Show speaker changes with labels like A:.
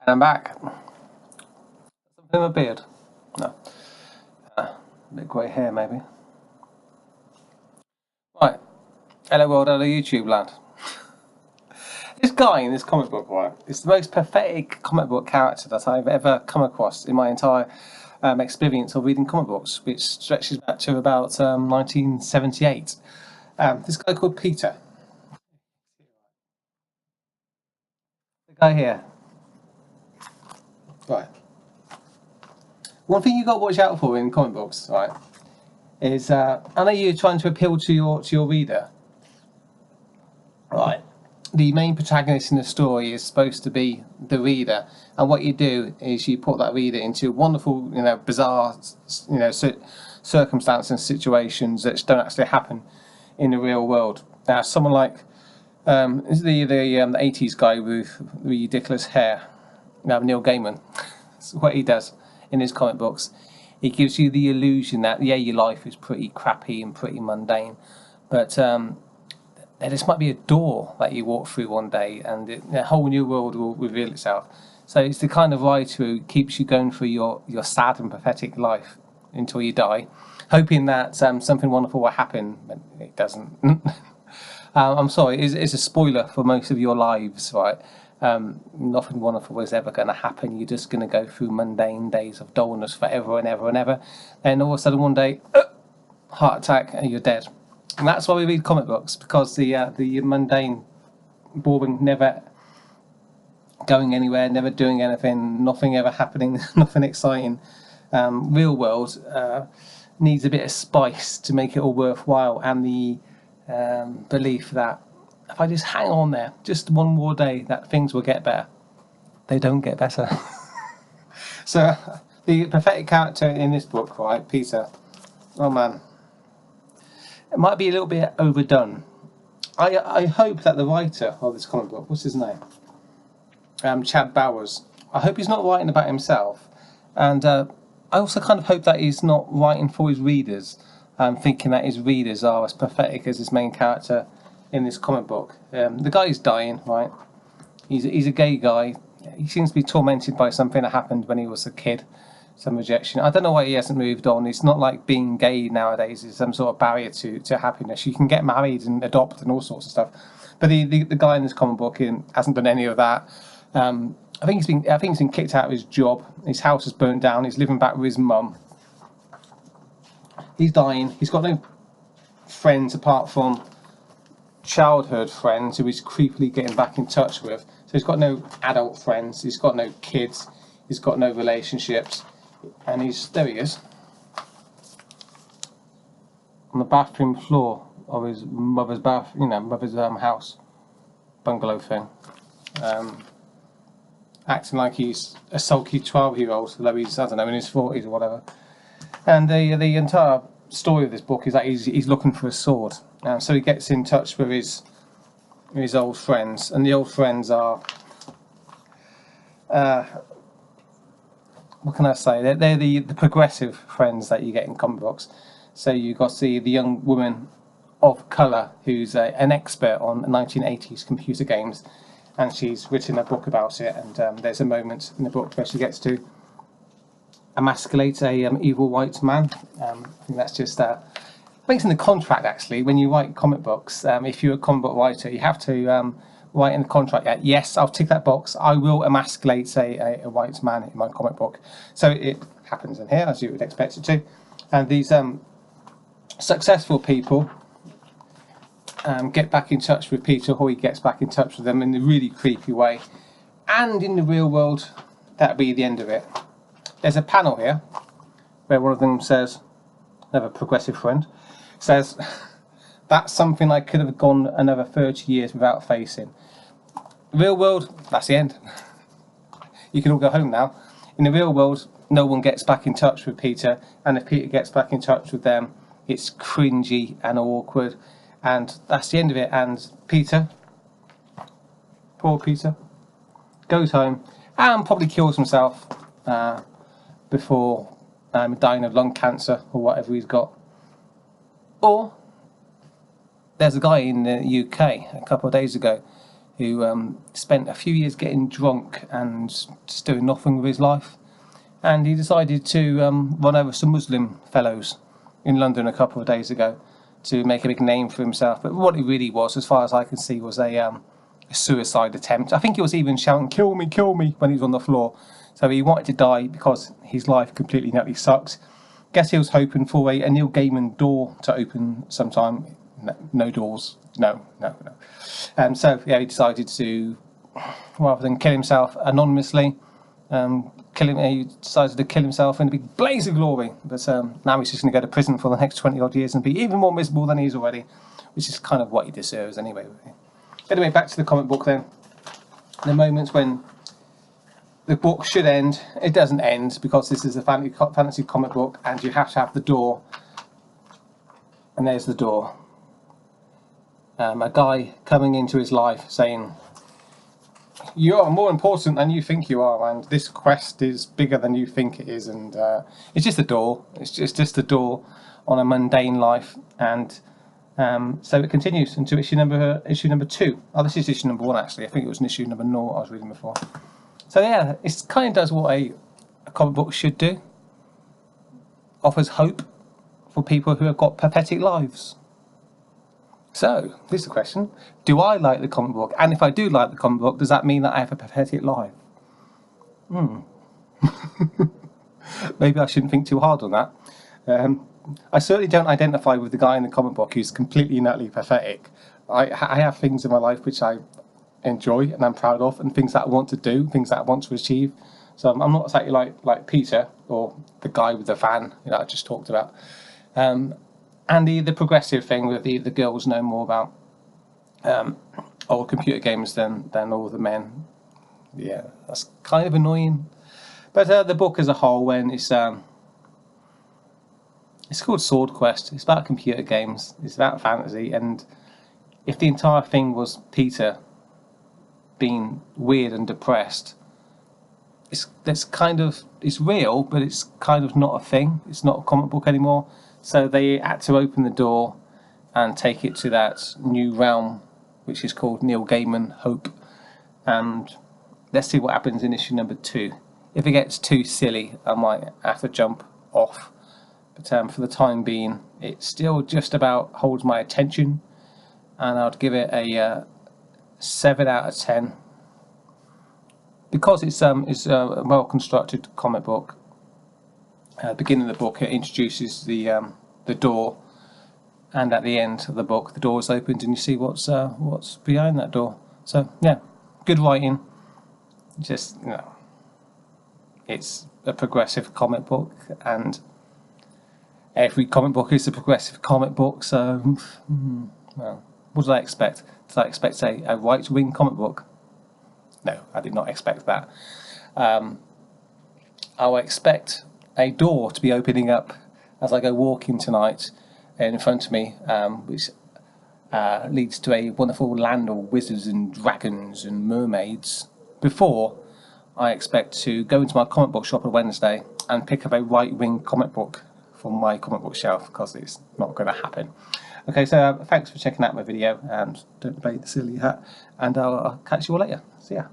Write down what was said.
A: And I'm back. Something in my beard? No. A bit grey hair, maybe. Right. Hello world, hello YouTube land. This guy in this comic book, right, is the most pathetic comic book character that I've ever come across in my entire experience of reading comic books, which stretches back to about 1978. This guy called Peter. The guy here. Right. One thing you got to watch out for in comic books, right, is I know you're trying to appeal to your reader, right? The main protagonist in the story is supposed to be the reader, and what you do is you put that reader into wonderful, bizarre, circumstances and situations that don't actually happen in the real world. Now, someone like is the 80s guy with the ridiculous hair, Neil Gaiman. That's what he does in his comic books. He gives you the illusion that your life is pretty crappy and pretty mundane, but there just might be a door that you walk through one day, and a whole new world will reveal itself. So it's the kind of writer who keeps you going through your sad and pathetic life until you die, hoping that something wonderful will happen, but it doesn't. I'm sorry, it's a spoiler for most of your lives, right? Nothing wonderful is ever going to happen. You're just going to go through mundane days of dullness forever and ever and ever. And all of a sudden one day, heart attack, and you're dead. And that's why we read comic books, because the mundane, boring, never going anywhere, never doing anything, nothing ever happening, nothing exciting, real world needs a bit of spice to make it all worthwhile, and the belief that if I just hang on there just one more day, that things will get better. They don't get better. So the pathetic character in this book, right, Peter, oh man, it might be a little bit overdone. I hope that the writer of this comic book, what's his name? Chad Bowers. I hope he's not writing about himself, and I also kind of hope that he's not writing for his readers, thinking that his readers are as pathetic as his main character in this comic book. The guy's dying, right? He's a gay guy. He seems to be tormented by something that happened when he was a kid, some rejection. I don't know why he hasn't moved on. It's not like being gay nowadays is some sort of barrier to happiness. You can get married and adopt and all sorts of stuff. But the guy in this comic book hasn't done any of that. I think he's been kicked out of his job. His house is burnt down. He's living back with his mum. He's dying. He's got no friends apart from childhood friends who he's creepily getting back in touch with. So he's got no adult friends. He's got no kids. He's got no relationships. And there he is, on the bathroom floor of his mother's mother's house, bungalow thing, acting like he's a sulky 12-year-old, though he's, I don't know, in his 40s or whatever. And the entire story of this book is that he's looking for a sword, so he gets in touch with his old friends, and the old friends are what can I say? They're the progressive friends that you get in comic books. So you've got the young woman of colour who's an expert on 1980s computer games, and she's written a book about it, and there's a moment in the book where she gets to emasculate a evil white man. I think that's just makes in the contract, actually, when you write comic books. If you're a comic book writer, you have to write in the contract, yes, I'll tick that box, I will emasculate a white man in my comic book. So it happens in here, as you would expect it to. And these successful people get back in touch with Peter, or he gets back in touch with them in a really creepy way. And in the real world, that'll be the end of it. There's a panel here where one of them says, another progressive friend, says, that's something I could have gone another 30 years without facing. Real world, that's the end. You can all go home now. In the real world, no one gets back in touch with Peter, and if Peter gets back in touch with them, it's cringy and awkward, and that's the end of it. And Peter, poor Peter, goes home and probably kills himself before dying of lung cancer or whatever he's got. Or there's a guy in the UK a couple of days ago who spent a few years getting drunk and just doing nothing with his life. And he decided to run over some Muslim fellows in London a couple of days ago to make a big name for himself. But what it really was, as far as I can see, was a suicide attempt. I think he was even shouting, kill me, when he was on the floor. So he wanted to die because his life completely and utterly sucks. Guess he was hoping for a Neil Gaiman door to open sometime. No doors. No. So yeah, he decided to, rather than kill himself anonymously, he decided to kill himself in a big blaze of glory. But now he's just going to go to prison for the next 20 odd years and be even more miserable than he is already, which is kind of what he deserves anyway. Anyway, back to the comic book then. The moments when the book should end, it doesn't end, because this is a fantasy comic book and you have to have the door. And there's the door. A guy coming into his life saying, you are more important than you think you are, and this quest is bigger than you think it is. And it's just a door. It's just a door on a mundane life. And so it continues into issue number 2. Oh, this is issue number 1 actually. I think it was an issue number 0 I was reading before. So yeah, it kind of does what a comic book should do. Offers hope for people who have got pathetic lives. So, here's the question. Do I like the comic book? And if I do like the comic book, does that mean that I have a pathetic life? Maybe I shouldn't think too hard on that. I certainly don't identify with the guy in the comic book who's completely and utterly pathetic. I have things in my life which I enjoy and I'm proud of, and things that I want to do, things that I want to achieve. So I'm not exactly like Peter, or the guy with the van I just talked about. And the progressive thing with the girls know more about old computer games than all the men. Yeah, that's kind of annoying. But the book as a whole, when it's called SwordQuest, it's about computer games, it's about fantasy, and if the entire thing was Peter being weird and depressed, it's real, but it's kind of not a thing. It's not a comic book anymore. So they had to open the door and take it to that new realm, which is called Neil Gaiman Hope. And let's see what happens in issue number 2. If it gets too silly, I might have to jump off. But for the time being, it still just about holds my attention. And I'd give it a 7 out of 10. Because it's a well-constructed comic book. At the beginning of the book, it introduces the door, and at the end of the book, the door is opened, and you see what's behind that door. So yeah, good writing. Just it's a progressive comic book, and every comic book is a progressive comic book. So well, what did I expect? Did I expect a right-wing comic book? No, I did not expect that. I will expect a door to be opening up as I go walking tonight in front of me, which leads to a wonderful land of wizards and dragons and mermaids, before I expect to go into my comic book shop on Wednesday and pick up a right-wing comic book from my comic book shelf, because it's not going to happen. Okay, so thanks for checking out my video, and don't debate the silly hat, and I'll catch you all later. See ya.